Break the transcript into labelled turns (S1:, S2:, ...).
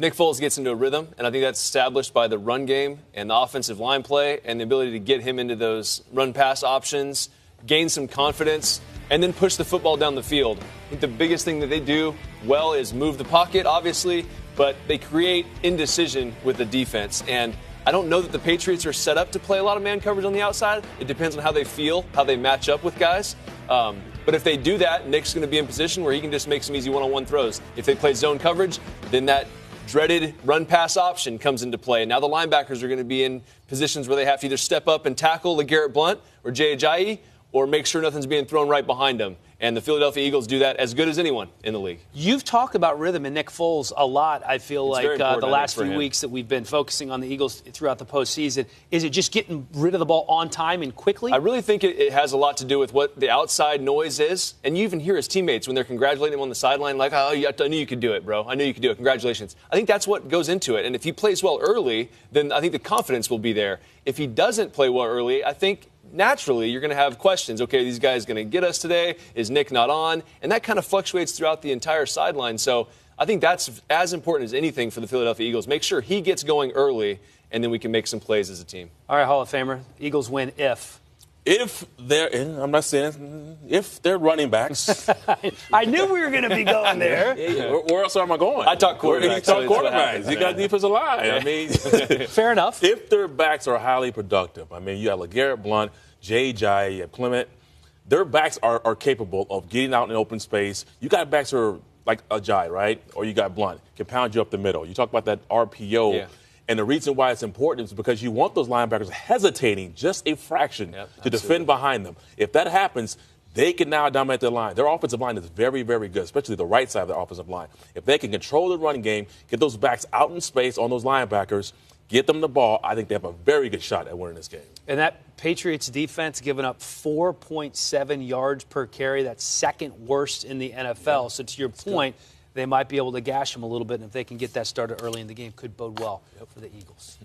S1: Nick Foles gets into a rhythm, and I think that's established by the run game and the offensive line play and the ability to get him into those run-pass options, gain some confidence, and then push the football down the field. I think the biggest thing that they do well is move the pocket, obviously, but they create indecision with the defense. And I don't know that the Patriots are set up to play a lot of man coverage on the outside. It depends on how they feel, how they match up with guys. But if they do that, Nick's going to be in position where he can just make some easy one-on-one throws. If they play zone coverage, then that dreaded run-pass option comes into play. Now the linebackers are going to be in positions where they have to either step up and tackle LeGarrette Blount or Jay Ajayi or make sure nothing's being thrown right behind them. And the Philadelphia Eagles do that as good as anyone in the league.
S2: You've talked about rhythm and Nick Foles a lot, I feel like, the last few
S1: him.
S2: weeks that we've been focusing on the Eagles throughout the postseason. Is it just getting rid of the ball on time and quickly?
S1: I really think it has a lot to do with what the outside noise is. And you even hear his teammates when they're congratulating him on the sideline, like, oh, I knew you could do it, bro. I knew you could do it. Congratulations. I think that's what goes into it. And if he plays well early, then I think the confidence will be there. If he doesn't play well early, I think naturally you're going to have questions. Okay, these guys going to get us today? Is Nick not on? And that kind of fluctuates throughout the entire sideline. So I think that's as important as anything for the Philadelphia Eagles. Make sure he gets going early, and then we can make some plays as a team.
S2: All right, Hall of Famer, Eagles win if
S3: they're, I'm not saying if they're running backs.
S2: I knew we were going to be going there.
S3: Where else am I going?
S1: I talk quarterbacks.
S3: You talk quarterbacks. You got defensive line.
S1: Yeah.
S3: I mean,
S2: fair enough.
S3: If their backs are highly productive, I mean, you have LeGarrette Blount, Jay Ajayi, you have Clement. Their backs are capable of getting out in open space. You got backs who are like Ajayi, right? Or you got Blount, can pound you up the middle. You talk about that RPO.
S1: Yeah.
S3: And the reason why it's important is because you want those linebackers hesitating just a fraction to defend behind them. If that happens, they can now dominate their line. Their offensive line is very, very good, especially the right side of the offensive line. If they can control the running game, get those backs out in space on those linebackers, get them the ball, I think they have a very good shot at winning this game.
S2: And that Patriots defense giving up 4.7 yards per carry. That's second worst in the NFL. Yeah, so to your point, they might be able to gash them a little bit, and if they can get that started early in the game, could bode well for the Eagles.